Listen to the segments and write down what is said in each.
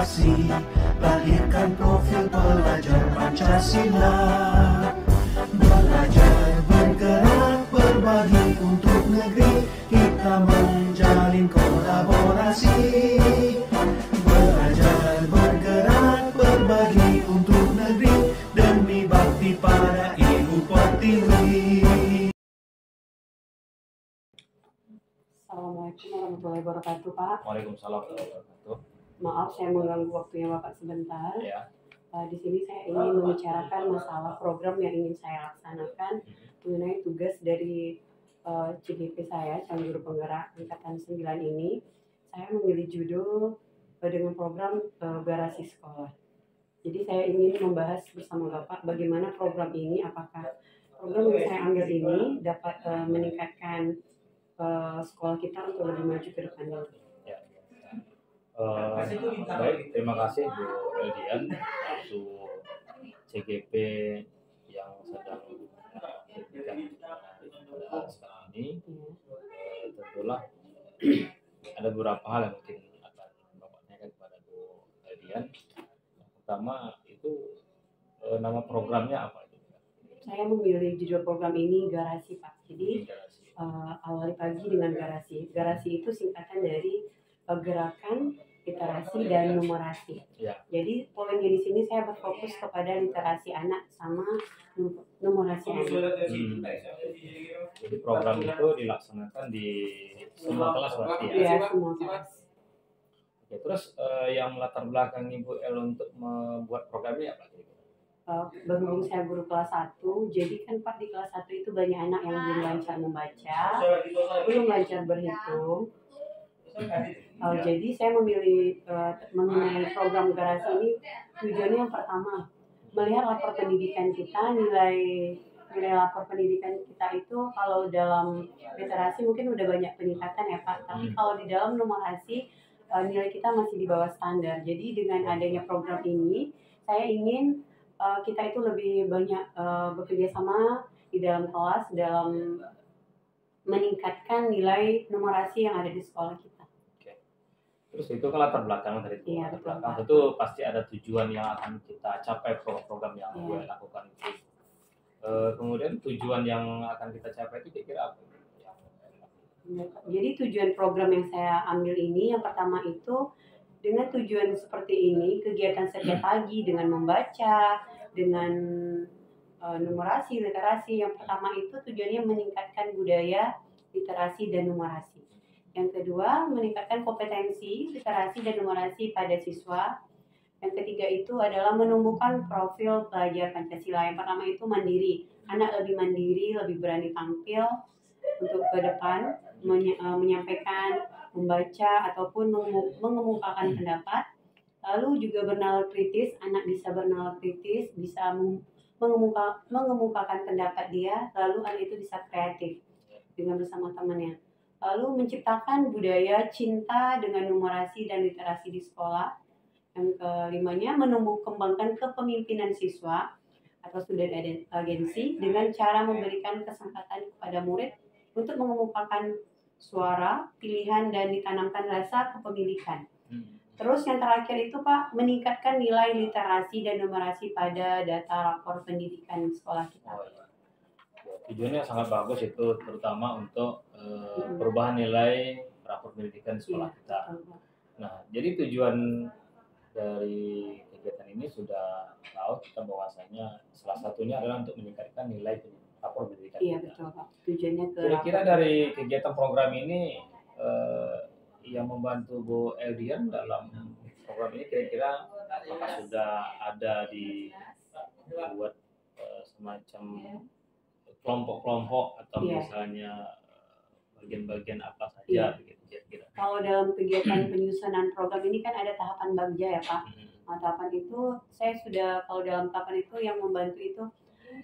literasi, lahirkan profil pelajar Pancasila. Belajar, bergerak, berbagi untuk negeri, kita menjalin kolaborasi. Belajar, bergerak, berbagi untuk negeri, demi bakti pada Ibu Pertiwi. Assalamualaikum warahmatullahi wabarakatuh, Pak. Waalaikumsalam warahmatullahi wabarakatuh. Maaf saya mengganggu waktunya Bapak sebentar. Ya. Di sini saya ingin membicarakan masalah program yang ingin saya laksanakan mengenai tugas dari CGP saya, Calon Guru Penggerak Angkatan 9 ini. Saya memilih judul dengan program garasi sekolah. Jadi saya ingin membahas bersama Bapak bagaimana program ini, apakah program yang saya ambil ini dapat meningkatkan sekolah kita untuk lebih maju ke depannya. Ya. Baik, terima kasih Bu Eldian untuk CGP yang sedang diberikan pada sekarang ini. Tentulah ada beberapa hal yang mungkin akan Bapak tanyakan kepada Bu Eldian. Yang pertama itu nama programnya apa itu? Saya memilih judul program ini garasi, Pak. Jadi awali pagi dengan garasi. Garasi itu singkatan dari gerakan literasi dan numerasi. Ya. Jadi poinnya di sini saya berfokus kepada literasi anak sama numerasi anak. Jadi program itu dilaksanakan di semua kelas berarti ya? Iya, semua kelas. Oke, terus yang melatar belakang Ibu El untuk membuat program ini apa? Berhubung saya guru kelas 1, jadi kan Pak di kelas 1 itu banyak anak yang belum lancar membaca, belum lancar berhitung. Jadi saya memilih mengenai program garasi ini tujuannya yang pertama, melihat lapor pendidikan kita, nilai lapor pendidikan kita itu kalau dalam literasi mungkin udah banyak peningkatan ya Pak, tapi kalau di dalam numerasi nilai kita masih di bawah standar. Jadi dengan adanya program ini, saya ingin kita itu lebih banyak bekerja sama di dalam kelas dalam meningkatkan nilai numerasi yang ada di sekolah kita. Oke. Terus itu kan latar belakang dari itu. Iya, latar belakang itu pasti ada tujuan yang akan kita capai program yang gue lakukan itu. Kemudian tujuan yang akan kita capai itu kira-kira apa? Jadi tujuan program yang saya ambil ini yang pertama itu dengan tujuan seperti ini, kegiatan setiap pagi dengan membaca, dengan numerasi, literasi. Yang pertama itu tujuannya meningkatkan budaya literasi dan numerasi. Yang kedua, meningkatkan kompetensi literasi dan numerasi pada siswa. Yang ketiga itu adalah menumbuhkan profil pelajar Pancasila. Yang pertama itu mandiri. Anak lebih mandiri, lebih berani tampil untuk ke depan, menyampaikan, membaca, ataupun mengemukakan pendapat. Lalu juga bernalar kritis, anak bisa bernalar kritis, bisa mengemukakan pendapat dia, lalu anak itu bisa kreatif dengan bersama temannya. Lalu menciptakan budaya cinta dengan numerasi dan literasi di sekolah. Yang kelimanya, menumbuh kembangkan kepemimpinan siswa atau student agency dengan cara memberikan kesempatan kepada murid untuk mengemukakan suara, pilihan, dan ditanamkan rasa kepemilikan. Terus yang terakhir itu Pak, meningkatkan nilai literasi dan numerasi pada data rapor pendidikan sekolah kita. Tujuannya sangat bagus itu, terutama untuk perubahan nilai rapor pendidikan sekolah kita. Nah, jadi tujuan dari kegiatan ini sudah tahu kita bahwasanya salah satunya adalah untuk meningkatkan nilai rapor pendidikan kita. Iya betul Pak. Tujuannya ke kira-kira dari kegiatan program ini yang membantu Bu Eldian dalam program ini kira-kira apakah sudah ada dibuat semacam kelompok-kelompok atau misalnya bagian-bagian apa saja begitu kira-kira? Kalau dalam kegiatan penyusunan program ini kan ada tahapan bagja ya Pak. Nah, tahapan itu saya sudah, kalau dalam tahapan itu yang membantu itu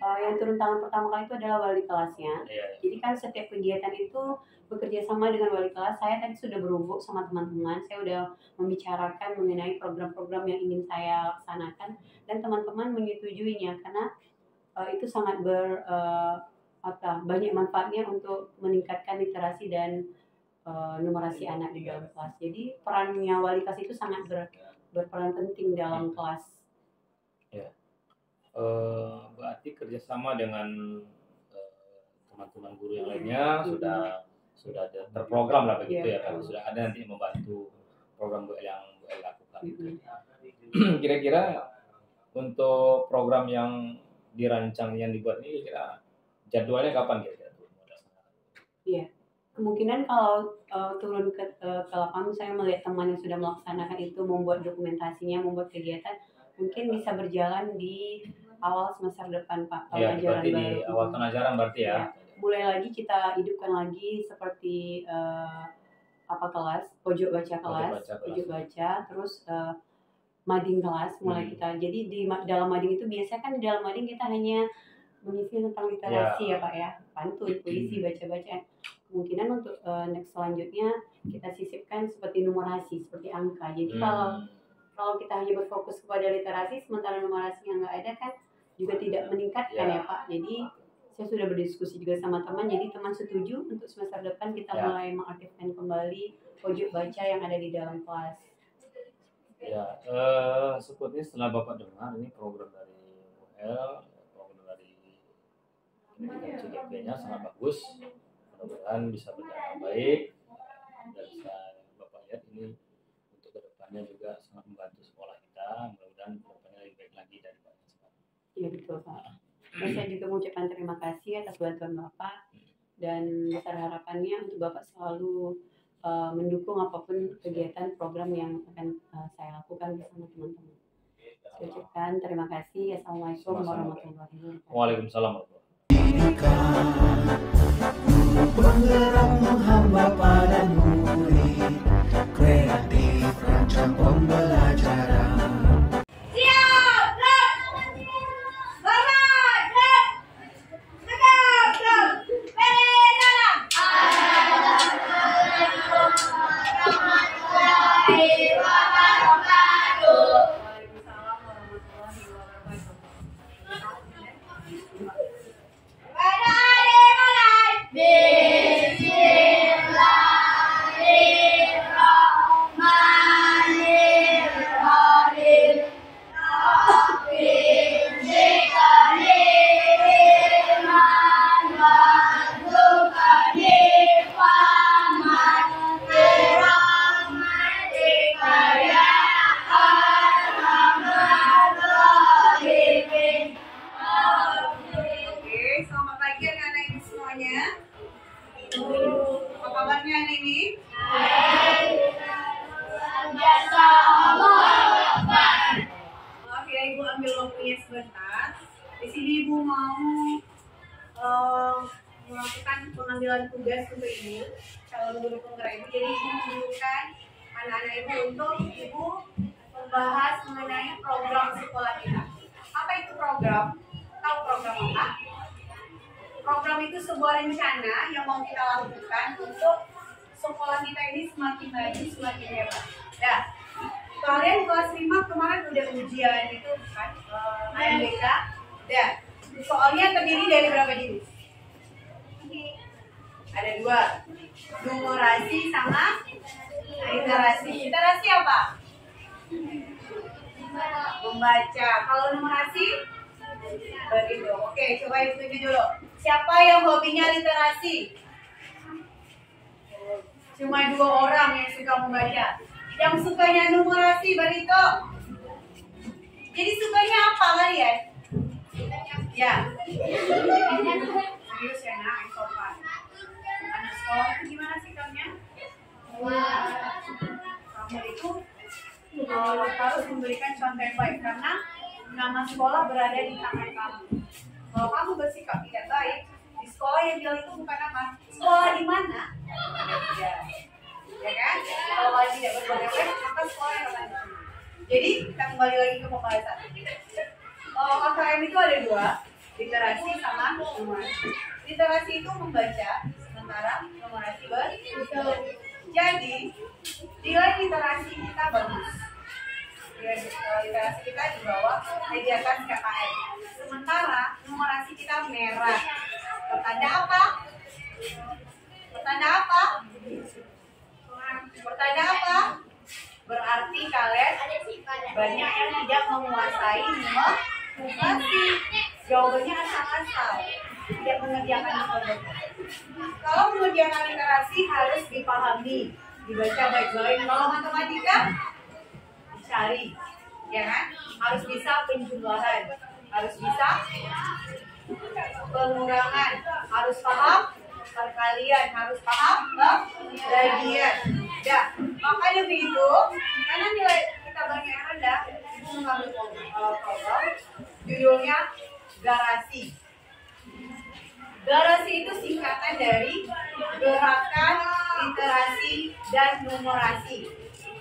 yang turun tangan pertama kali itu adalah wali kelasnya. Jadi kan setiap kegiatan itu bekerja sama dengan wali kelas. Saya tadi sudah berembuk sama teman-teman. Saya sudah membicarakan mengenai program-program yang ingin saya laksanakan dan teman-teman menyetujuinya karena itu sangat banyak manfaatnya untuk meningkatkan literasi dan numerasi anak di dalam kelas. Jadi perannya wali kelas itu sangat berperan penting dalam kelas. Berarti kerjasama dengan teman-teman guru yang lainnya sudah ada terprogram lah begitu ya, kan sudah ada nanti membantu program Bu El yang Bu El lakukan. Kira-kira untuk program yang dirancang yang dibuat ini kira jadwalnya kapan kira-kira? Iya, kemungkinan kalau turun ke lapangan saya melihat teman yang sudah melaksanakan itu, membuat dokumentasinya, membuat kegiatan, mungkin bisa berjalan di awal semester depan Pak, tahun Ya, ajaran berarti baru. di awal tahun ajaran berarti ya. Mulai lagi kita hidupkan lagi seperti kelas, pojok baca, terus mading kelas mulai kita. Jadi di dalam mading itu biasanya kan di dalam mading kita hanya mengisi tentang literasi ya Pak ya, pantun, puisi, baca-baca. Kemungkinan untuk next selanjutnya kita sisipkan seperti numerasi, seperti angka. Jadi kalau kita hanya berfokus kepada literasi sementara numerasi yang nggak ada kan juga tidak meningkatkan ya Pak. Jadi saya sudah berdiskusi juga sama teman, jadi teman setuju untuk semester depan kita mulai mengaktifkan kembali pojok baca yang ada di dalam kelas. Ya, sepertinya setelah Bapak dengar ini program dari UL, program dari CGP-nya sangat bagus. Mudah-mudahan bisa berjalan baik dan bisa Bapak lihat ini untuk kedepannya juga sangat membantu sekolah kita. Mudah-mudahan kedepannya lebih baik lagi daripada sekarang. Iya betul Pak. Dan saya juga mengucapkan terima kasih atas bantuan Bapak dan besar harapannya untuk Bapak selalu mendukung apapun kegiatan program yang akan saya lakukan bersama teman-teman. Saya ucapkan terima kasih. Assalamualaikum warahmatullahi wabarakatuh. Waalaikumsalam. Penggerak menghamba pada murid, kreatif rancang pembelajaran. Melakukan pengambilan tugas untuk ibu calon guru penggerak ibu. Jadi ibu menunjukkan anak-anak ibu untuk ibu membahas mengenai program sekolah kita. Apa itu program? Tahu program apa? Program itu sebuah rencana yang mau kita lakukan untuk sekolah kita ini semakin maju, semakin hebat. Ya, kalian kelas 5 kemarin udah ujian itu kan AMBK. Ya, soalnya terdiri dari berapa jenis? Ada 2, numerasi sama literasi. Literasi apa? Membaca. Kalau numerasi? Begitu. Oke, coba ibu tunjuk dulu. Siapa yang hobinya literasi? Cuma 2 orang yang suka membaca. Yang sukanya numerasi, Barito. Jadi sukanya apa kalian? Ya. Serius ya nak, sopan. Anak sekolah itu gimana sikapnya? Kamu itu harus memberikan contoh yang baik karena nama sekolah berada di tangan kamu. Kalau kamu bersikap tidak baik, di sekolah yang bilang itu bukan apa? Sekolah di mana? Ya kan? Kalau kalian tidak berbuat baik, maka sekolah yang akan diterima. Jadi kita kembali lagi ke pembahasan. KKM itu ada 2, literasi sama numerasi. Literasi itu membaca, sementara numerasi berhitung. Jadi nilai literasi kita bagus. Literasi kita di bawah kegiatan KKM. Sementara numerasi kita merah. Pertanda apa? Pertanda apa? Pertanda apa? Berarti kalian Banyak yang tidak menguasai numerasi. Jawabannya asal-asal, tidak mengerjakan numerasi. Kalau mengerjakan literasi harus dipahami, dibaca baik-baik. Kalau matematika dicari, ya kan? Harus bisa penjumlahan, harus bisa pengurangan, harus paham perkalian, harus paham bagian. Ya, maka dari itu, karena nilai kita banyak yang rendah, ibu mengambil program judulnya garasi. Garasi itu singkatan dari gerakan literasi dan numerasi,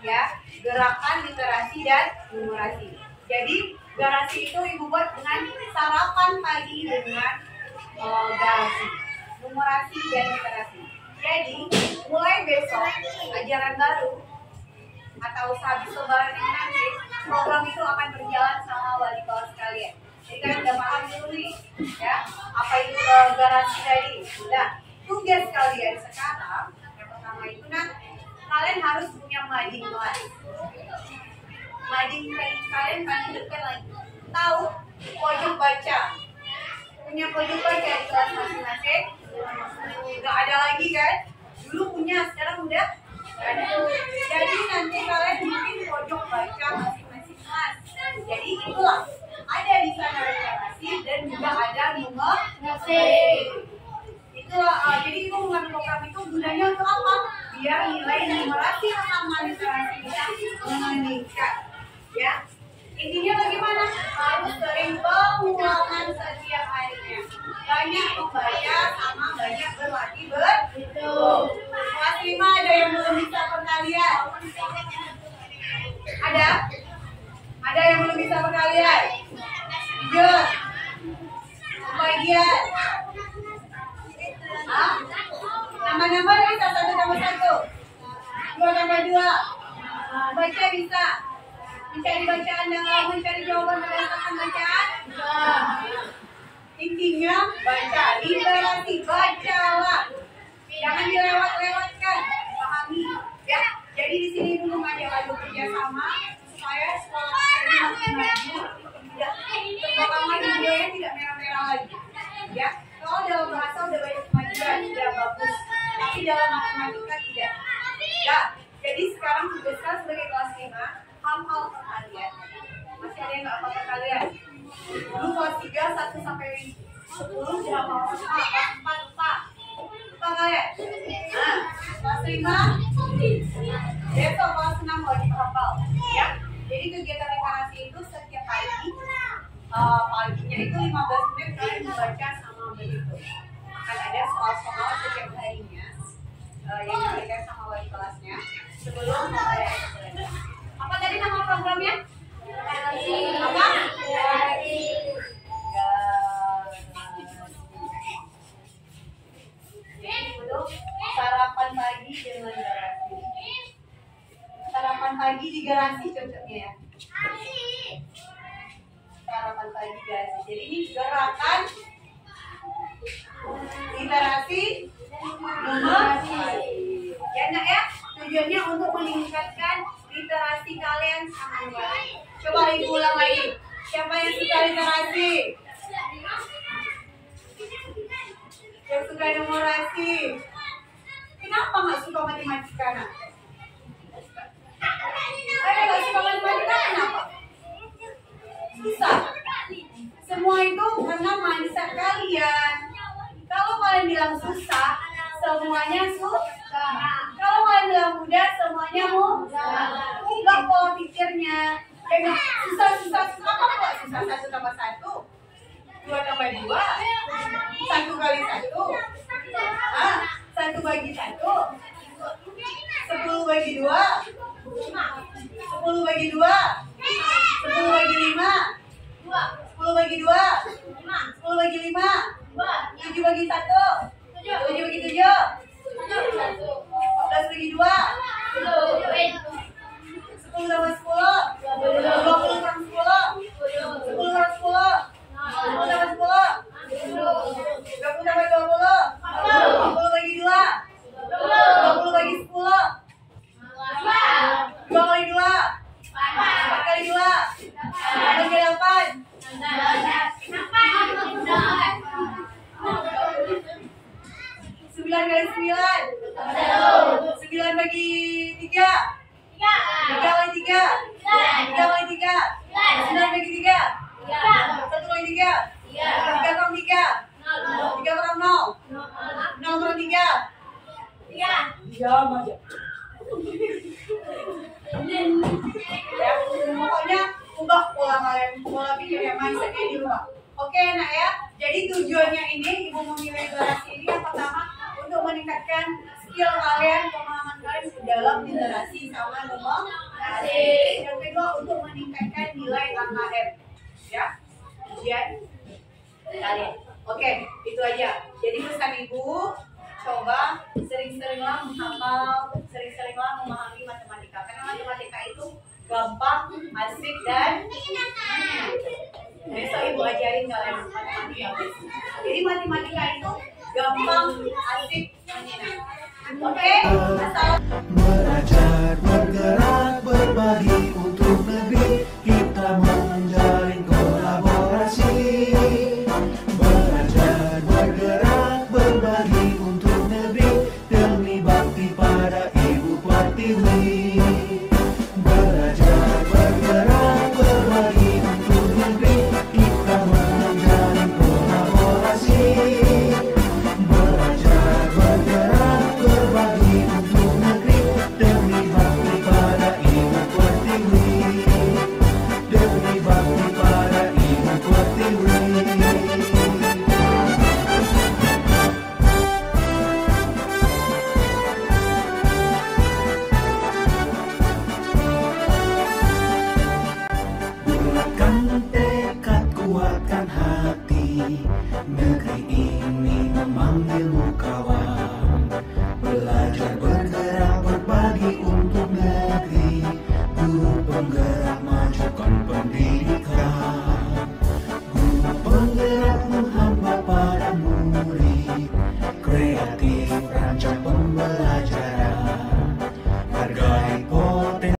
ya, gerakan literasi dan numerasi. Jadi garasi itu ibu buat dengan sarapan pagi dengan garasi, numerasi dan literasi. Jadi mulai besok ajaran baru atau habis lebaran ini nanti program itu akan berjalan sama wali kelas kalian. Jadi kalian udah paham dulu nih, ya, apa itu garasi tadi. Nah, tugas kalian sekarang yang pertama itu kalian harus punya mading kelas. Mading kalian hidupkan lagi. Tahu pojok baca. Punya pojok baca di kelas masing-masing. Nggak ada lagi kan? Dulu punya, sekarang udah ada. Jadi nanti kalian bikin pojok baca masing-masing kelas. Jadi itulah ada di sana literasi dan juga ada numerasi. Itulah jadi itu mengambil program itu gunanya untuk apa? Biar nilai numerasi sama literasi kita meningkat. Ya, intinya bagaimana? Harus sering pengulangan setiap harinya. Banyak membaca sama banyak berlatih berhitung. Kelas 5 ada yang belum bisa perkalian? Ada? Ada yang belum bisa perkalian? Tiga. Pembagian. Nama-nama bisa 1 tambah 1. 2 tambah 2. Baca bisa. Mencari bacaan dan mencari jawaban berdasarkan bacaan. Intinya baca, literasi, bacalah. Jangan dilewat-lewatkan, pahami. Ya, jadi di sini dulu ngajak lagi kerjasama supaya sekolah ini makin maju. Tidak terbelakang lagi, videonya tidak merah-merah lagi. Ya, kalau dalam bahasa udah banyak kemajuan, sudah bagus. Tapi dalam matematika tidak. Ya, jadi sekarang tugaskan sebagai kelas 5. Hafal perkalian. Masih ada yang nggak hafal perkalian? Dulu kelas 3 1 sampai 10 sudah hafal 4 lupa kalian. Nah, kelas 5 besok kelas 6 wajib hafal. Ya, jadi kegiatan literasi itu setiap pagi. Paginya itu 15 menit kalian membaca sama berhitung. Akan ada soal-soal setiap harinya yang diberikan sama wali kelasnya sebelum memulai pelajaran. Apa tadi nama programnya? Apa? Sarapan pagi dengan garasi. Sarapan pagi di garasi cocoknya ya. Sarapan pagi garasi. Jadi ini gerakan literasi numerasi. Ya nak ya, tujuannya untuk meningkatkan literasi kalian sama numerasi. Coba ibu ulang lagi. Siapa yang suka literasi? Yang suka numerasi? Kenapa nggak suka matematika nak? Nggak suka matematika kenapa? Susah. Semua itu karena mindset kalian. Kalau kalian bilang susah, semuanya susah. Kalau kalian bilang mudah, semuanya mudah. Enggak pola pikirnya. Susah. Apa kok susah? 1 tambah 1, 2 tambah 2, 1 kali 1, 1 bagi 1, 10 bagi 2, 10 bagi 2, 10 bagi 5, 10 bagi 2, 10 bagi 5, 7 bagi 1, 7 bagi 7, 14 bagi 2, 10 tambah 10, 20 tambah 10, 10 tambah 10, 10 tambah 10, 20 tambah 20, 20 bagi 2, 20 bagi 10, 2 kali 2, 4 kali 2, Bagi 8. 9 kali 9. 9 bagi 3. 3 kali 3. 3 kali 3. 9 bagi 3. 1 kali 3. 3 kurang 3. 3 kurang 0. 0 kurang 3. Diam aja. Ya, pokoknya ubah pola kalian, pola pikir yang mindsetnya di rumah. Oke, nak ya. Jadi tujuannya ini, Ibu memilih literasi ini yang pertama untuk meningkatkan skill kalian, pemahaman kalian dalam literasi sama numerasi. Yang kedua untuk meningkatkan nilai KKM, ya, ujian kalian. Oke, itu aja. Jadi pesan Ibu, coba sering-seringlah menghafal, sering-seringlah memahami matematika. Karena matematika itu gampang,